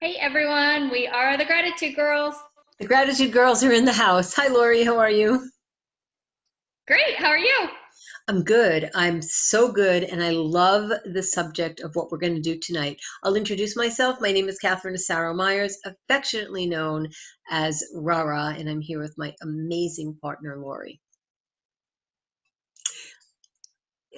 Hey everyone, we are the Gratitude Girls. The Gratitude Girls are in the house. Hi, Lori. How are you? Great, how are you? I'm good. I'm so good. And I love the subject of what we're going to do tonight. I'll introduce myself. My name is Catherine Asaro Myers, affectionately known as Rara, and I'm here with my amazing partner, Lori.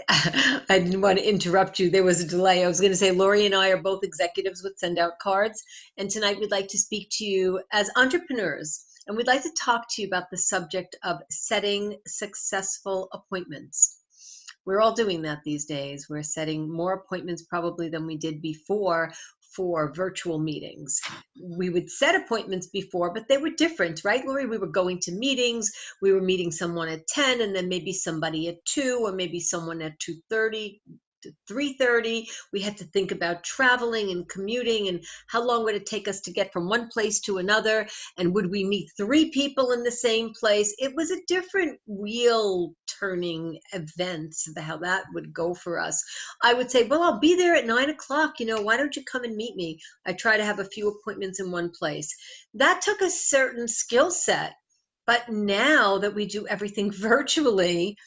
I didn't want to interrupt you. There was a delay. I was going to say Lori and I are both executives with Send Out Cards. And tonight we'd like to speak to you as entrepreneurs. And we'd like to talk to you about the subject of setting successful appointments. We're all doing that these days. We're setting more appointments probably than we did before for virtual meetings. We would set appointments before, but they were different, right, Lori? We were going to meetings, we were meeting someone at 10 and then maybe somebody at 2 or maybe someone at 2:30 to 3:30. We had to think about traveling and commuting and how long would it take us to get from one place to another, and would we meet three people in the same place. It was a different wheel turning event, how that would go for us. I would say, well, I'll be there at 9 o'clock, why don't you come and meet me? I try to have a few appointments in one place. That took a certain skill set. But now that we do everything virtually,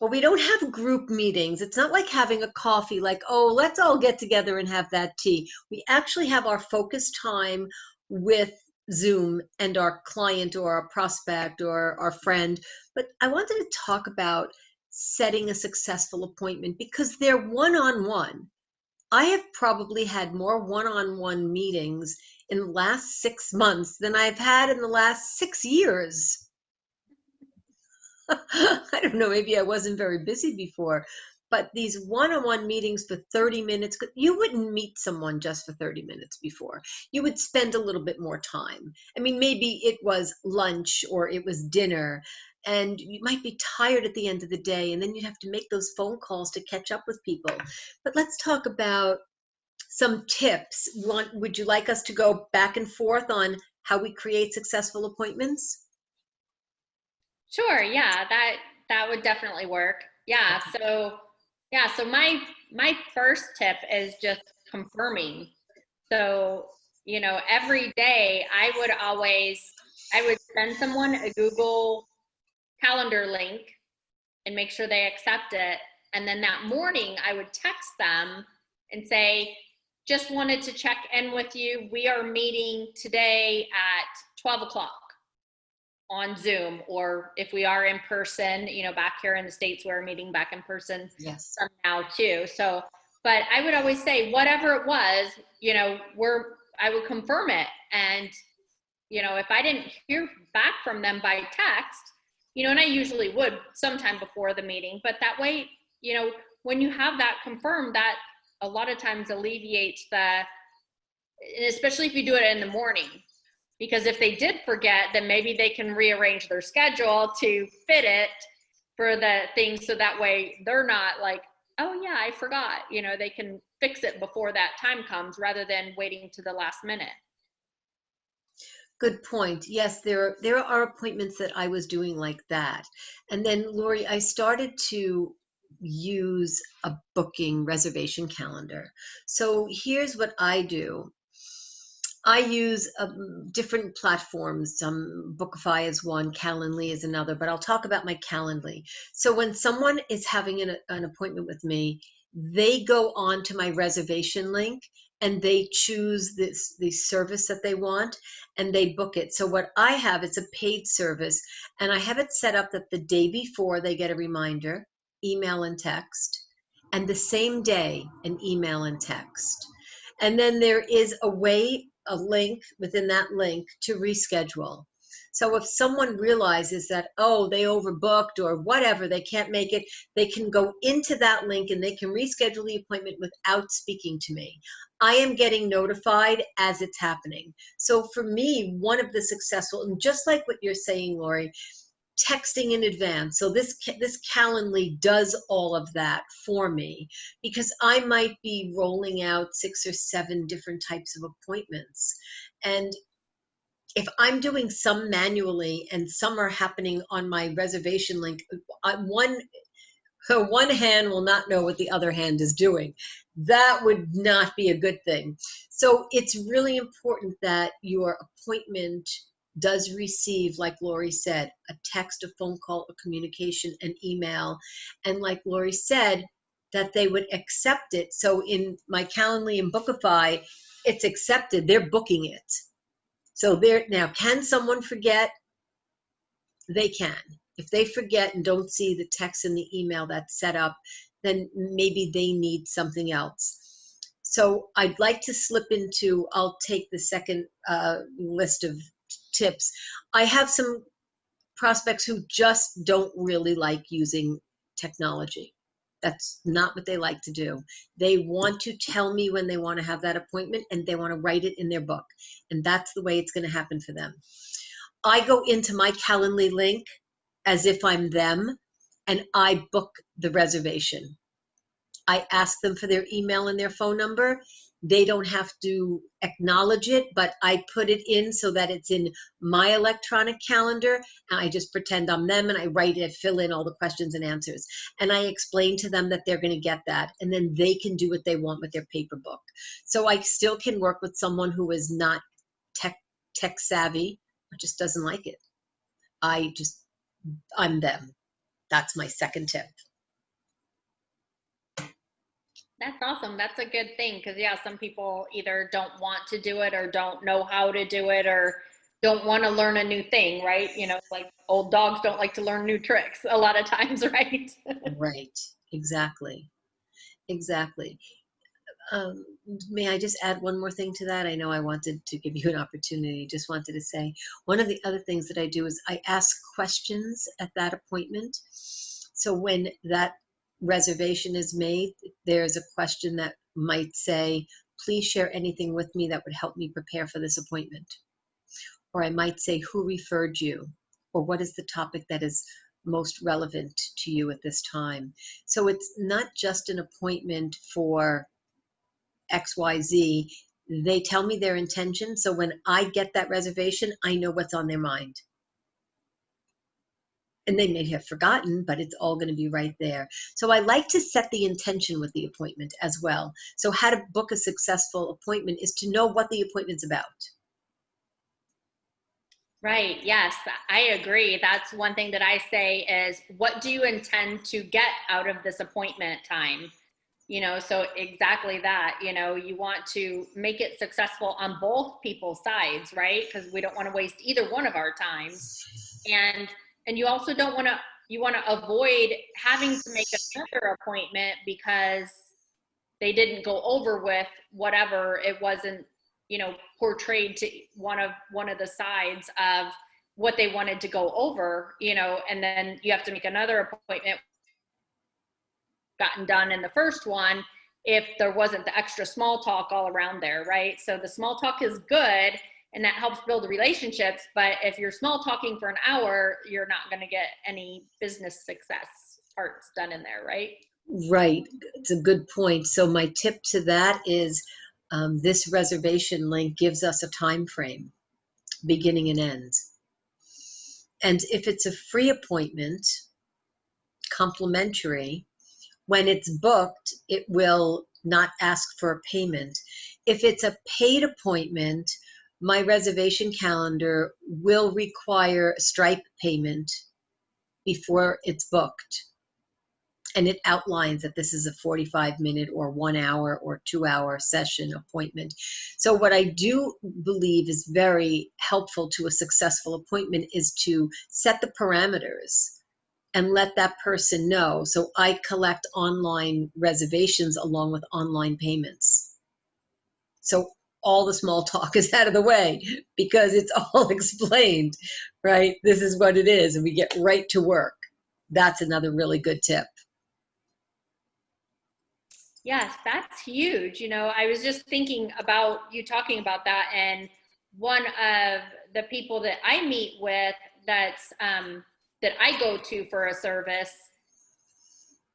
well, we don't have group meetings. It's not like having a coffee, like, oh, let's all get together and have that tea. We actually have our focus time with Zoom and our client or our prospect or our friend. But I wanted to talk about setting a successful appointment because they're one on one. I have probably had more one on one meetings in the last 6 months than I've had in the last 6 years. I don't know, maybe I wasn't very busy before, but these one-on-one meetings for 30 minutes, you wouldn't meet someone just for 30 minutes before. You would spend a little bit more time. I mean, maybe it was lunch or it was dinner, and you might be tired at the end of the day, and then you'd have to make those phone calls to catch up with people. But let's talk about some tips. Would you like us to go back and forth on how we create successful appointments? Sure, yeah, that would definitely work. Yeah, so my first tip is just confirming. So, every day I would send someone a Google Calendar link and make sure they accept it. And then that morning I would text them and say, just wanted to check in with you. We are meeting today at 12 o'clock on Zoom, or if we are in person, back here in the States, we're meeting back in person Yes. some now too. So, but I would always say, whatever it was, I would confirm it. And, if I didn't hear back from them by text, and I usually would sometime before the meeting, but that way, when you have that confirmed, that a lot of times alleviates and especially if you do it in the morning, because if they did forget, then maybe they can rearrange their schedule to fit it for the thing, so that way they're not like, oh yeah, I forgot. They can fix it before that time comes rather than waiting to the last minute. Good point. Yes, there are appointments that I was doing like that. And then, Lori, I started to use a booking reservation calendar. So here's what I do. I use different platforms. Bookify is one, Calendly is another, but I'll talk about my Calendly. So when someone is having an appointment with me, they go on to my reservation link and they choose the service that they want and they book it. So what I have, it's a paid service, and I have it set up that the day before they get a reminder, email and text, and the same day, an email and text. And then there is a link within that link to reschedule. So if someone realizes that, oh, they overbooked or whatever, they can't make it, they can go into that link and they can reschedule the appointment without speaking to me. I am getting notified as it's happening. So for me, one of the successful, and just like what you're saying, Lori, texting in advance. So this Calendly does all of that for me because I might be rolling out 6 or 7 different types of appointments. And if I'm doing some manually and some are happening on my reservation link, one one hand will not know what the other hand is doing. That would not be a good thing. So it's really important that your appointment does receive, like Lori said, a text, a phone call, a communication, an email. And like Lori said, that they would accept it. So in my Calendly and Bookify, it's accepted. They're booking it. So there now, can someone forget? They can. If they forget and don't see the text and the email that's set up, then maybe they need something else. So I'd like to slip into, I'll take the second list of tips. I have some prospects who just don't really like using technology. That's not what they like to do. They want to tell me when they want to have that appointment, and they want to write it in their book. And that's the way it's going to happen for them. I go into my Calendly link as if I'm them, and I book the reservation. I ask them for their email and their phone number. They don't have to acknowledge it, but I put it in so that it's in my electronic calendar, and I just pretend I'm them, and I write it, fill in all the questions and answers. And I explain to them that they're going to get that, and then they can do what they want with their paper book. So I still can work with someone who is not tech savvy or just doesn't like it. I'm them. That's my second tip. That's awesome. That's a good thing because, yeah, some people either don't want to do it or don't know how to do it or don't want to learn a new thing, right? You know, like old dogs don't like to learn new tricks a lot of times, right? Right. Exactly. Exactly. Um, may I just add one more thing to that? I know I wanted to give you an opportunity. Just wanted to say one of the other things that I do is I ask questions at that appointment. So when that reservation is made, there's a question that might say, please share anything with me that would help me prepare for this appointment. Or I might say, who referred you? Or what is the topic that is most relevant to you at this time? So it's not just an appointment for XYZ. They tell me their intention. So when I get that reservation, I know what's on their mind. And they may have forgotten, but it's all going to be right there. So I like to set the intention with the appointment as well. So how to book a successful appointment is to know what the appointment's about. Right. Yes, I agree. That's one thing that I say is, what do you intend to get out of this appointment time? You know, so exactly that, you know, you want to make it successful on both people's sides, right? Because we don't want to waste either one of our times. And you also don't want to, you want to avoid having to make another appointment because they didn't go over with whatever it wasn't, you know, portrayed to one of the sides of what they wanted to go over, you know, and then you have to make another appointment gotten done in the first one if there wasn't the extra small talk all around there, right? So the small talk is good and that helps build relationships, but if you're small talking for an hour, you're not going to get any business success parts done in there, right? Right. It's a good point. So my tip to that is this reservation link gives us a time frame, beginning and end. And if it's a free appointment, complimentary, when it's booked, it will not ask for a payment. If it's a paid appointment, my reservation calendar will require a Stripe payment before it's booked. And it outlines that this is a 45-minute or 1 hour or 2 hour session appointment. So what I do believe is very helpful to a successful appointment is to set the parameters and let that person know. So I collect online reservations along with online payments. So all the small talk is out of the way because it's all explained, right? This is what it is, and we get right to work. That's another really good tip. Yes, that's huge. You know, I was just thinking about you talking about that, and one of the people that I meet with that's that I go to for a service,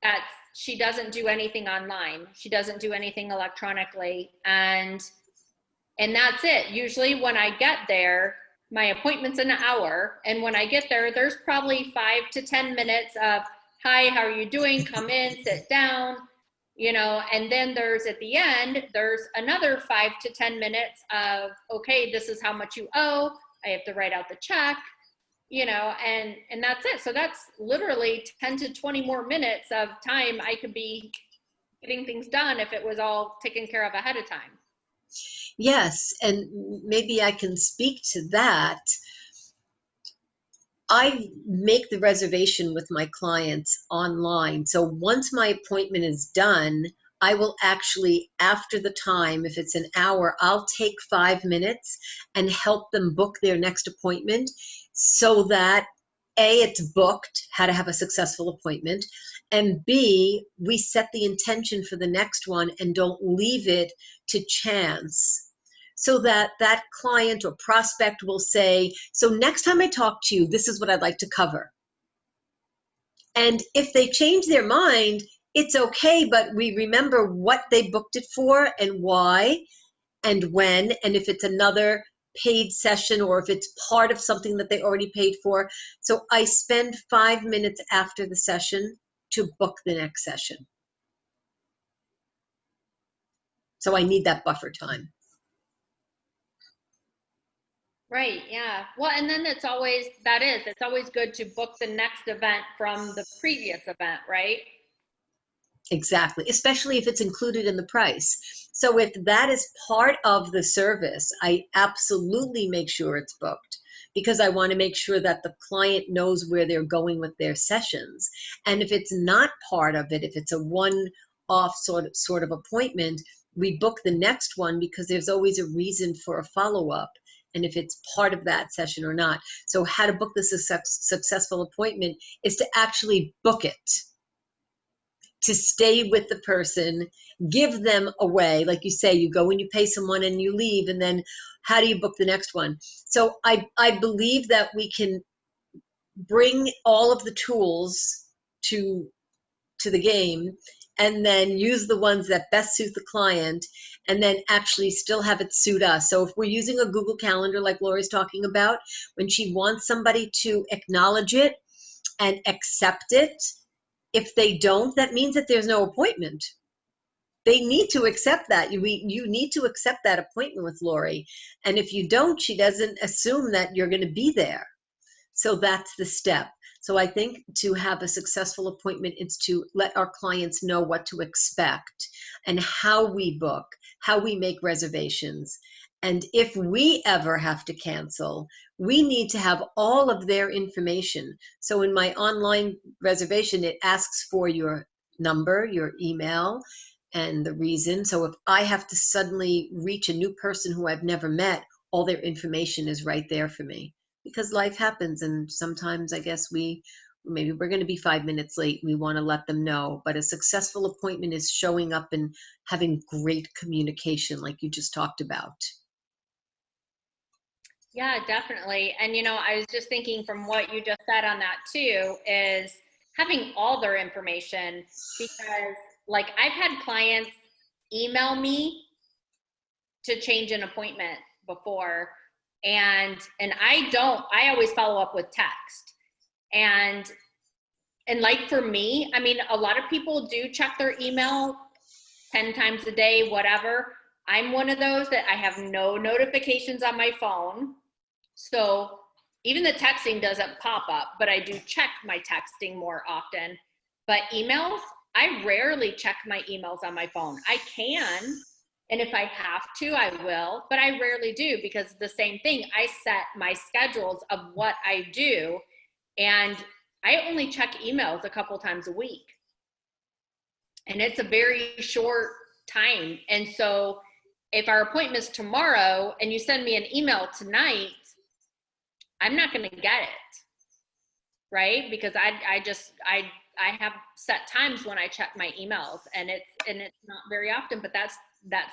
that's she doesn't do anything online. She doesn't do anything electronically, and that's it. Usually when I get there, my appointment's an hour, and when I get there, there's probably 5 to 10 minutes of hi, how are you doing? Come in, sit down, and then there's at the end, there's another 5 to 10 minutes of, okay, this is how much you owe. I have to write out the check, and that's it. So that's literally 10 to 20 more minutes of time I could be getting things done if it was all taken care of ahead of time. Yes, and maybe I can speak to that. I make the reservation with my clients online. So once my appointment is done, I will actually, after the time, if it's an hour, I'll take 5 minutes and help them book their next appointment so that A, it's booked, how to have a successful appointment, and B, we set the intention for the next one and don't leave it to chance, so that that client or prospect will say, so next time I talk to you, this is what I'd like to cover. And if they change their mind, it's okay, but we remember what they booked it for and why and when, and if it's another paid session or if it's part of something that they already paid for. So I spend 5 minutes after the session to book the next session. So I need that buffer time. Right, yeah. Well, and then it's always good to book the next event from the previous event, right? Exactly, especially if it's included in the price. So if that is part of the service, I absolutely make sure it's booked because I want to make sure that the client knows where they're going with their sessions. And if it's not part of it, if it's a one-off sort of appointment, we book the next one because there's always a reason for a follow-up and if it's part of that session or not. So how to book the successful appointment is to actually book it, to stay with the person, give them away. Like you say, you go and you pay someone and you leave, and then how do you book the next one? So I believe that we can bring all of the tools to the game and then use the ones that best suit the client and then actually still have it suit us. So if we're using a Google Calendar like Lori's talking about, when she wants somebody to acknowledge it and accept it, if they don't, that means that there's no appointment. They need to accept that. You need to accept that appointment with Lori. And if you don't, she doesn't assume that you're going to be there. So that's the step. So I think to have a successful appointment is to let our clients know what to expect and how we book, how we make reservations. And if we ever have to cancel, we need to have all of their information. So in my online reservation, it asks for your number, your email, and the reason. So if I have to suddenly reach a new person who I've never met, all their information is right there for me because life happens. And sometimes I guess maybe we're going to be 5 minutes late. We want to let them know, but a successful appointment is showing up and having great communication like you just talked about. Yeah, definitely. And I was just thinking from what you just said on that too, is having all their information, because like I've had clients email me to change an appointment before, and I always follow up with text. And like for me, I mean, a lot of people do check their email 10 times a day, whatever. I'm one of those that I have no notifications on my phone. So even the texting doesn't pop up, but I do check my texting more often. But emails, I rarely check my emails on my phone. I can, and if I have to, I will, but I rarely do because the same thing, I set my schedules of what I do, and I only check emails a couple times a week. And it's a very short time. And so if our appointment's tomorrow and you send me an email tonight, I'm not going to get it, right? Because I have set times when I check my emails, and it's not very often, but that's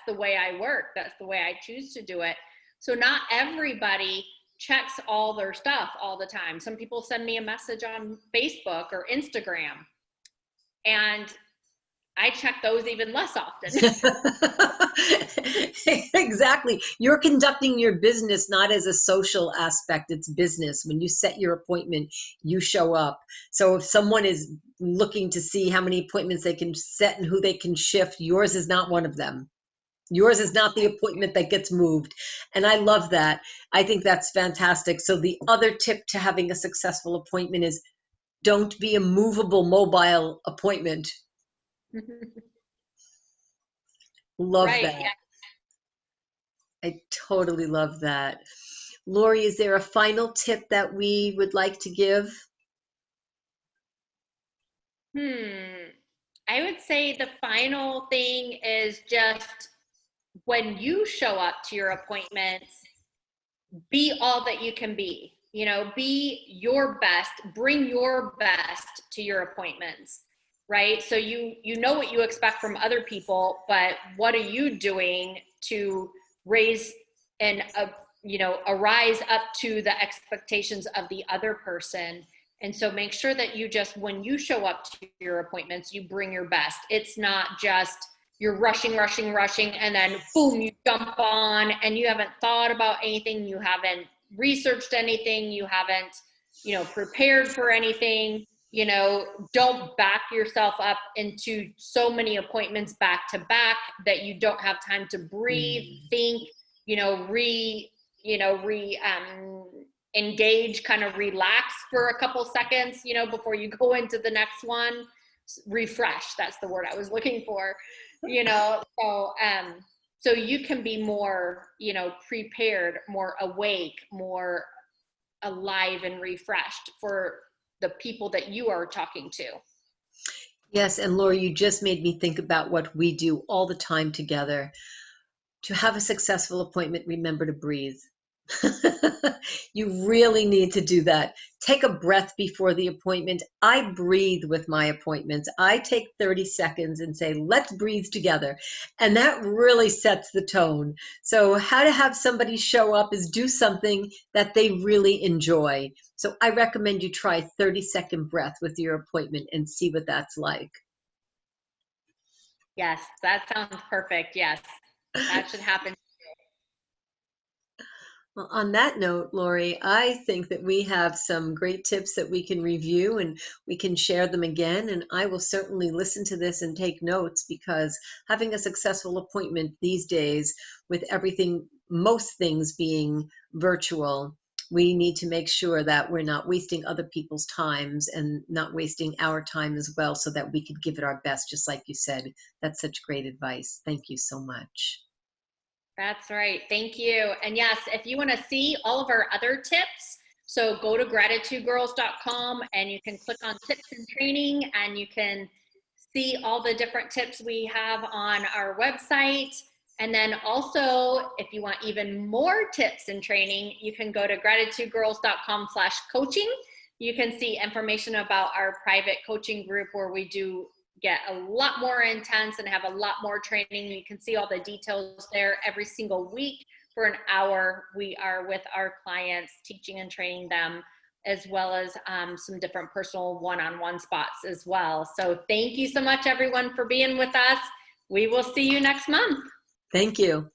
the way I work. That's the way I choose to do it. So not everybody checks all their stuff all the time. Some people send me a message on Facebook or Instagram, and I check those even less often. Exactly. You're conducting your business not as a social aspect, it's business. When you set your appointment, you show up. So if someone is looking to see how many appointments they can set and who they can shift, yours is not one of them. Yours is not the appointment that gets moved. And I love that. I think that's fantastic. So the other tip to having a successful appointment is don't be a movable mobile appointment. Love Right. that. I totally love that. Lori, is there a final tip that we would like to give? I would say the final thing is just when you show up to your appointments, be all that you can be. You know, be your best, bring your best to your appointments, right? So you know what you expect from other people, but what are you doing to raise and arise up to the expectations of the other person? And so make sure that you just, when you show up to your appointments, you bring your best. It's not just you're rushing, and then boom, you jump on and you haven't thought about anything, you haven't researched anything, you haven't, prepared for anything. Don't back yourself up into so many appointments back to back that you don't have time to breathe, think, engage, kind of relax for a couple seconds, before you go into the next one. Refresh, that's the word I was looking for. So you can be more, prepared, more awake, more alive and refreshed for the people that you are talking to. Yes, and Lori, you just made me think about what we do all the time together. To have a successful appointment, remember to breathe. You really need to do that. Take a breath before the appointment. I breathe with my appointments. I take 30 seconds and say, let's breathe together. And that really sets the tone. So how to have somebody show up is do something that they really enjoy. So I recommend you try 30-second breath with your appointment and see what that's like. Yes, that sounds perfect. Yes, that should happen. Well, on that note, Lori, I think that we have some great tips that we can review and we can share them again. And I will certainly listen to this and take notes because having a successful appointment these days, with everything, most things being virtual, we need to make sure that we're not wasting other people's times and not wasting our time as well so that we could give it our best, just like you said. That's such great advice. Thank you so much. That's right. Thank you. And yes, if you want to see all of our other tips, so go to gratitudegirls.com and you can click on tips and training and you can see all the different tips we have on our website. And then also, if you want even more tips and training, you can go to gratitudegirls.com/coaching. You can see information about our private coaching group where we do get a lot more intense and have a lot more training. You can see all the details there. Every single week for an hour, we are with our clients teaching and training them, as well as some different personal one-on-one spots as well. So thank you so much, everyone, for being with us. We will see you next month. Thank you.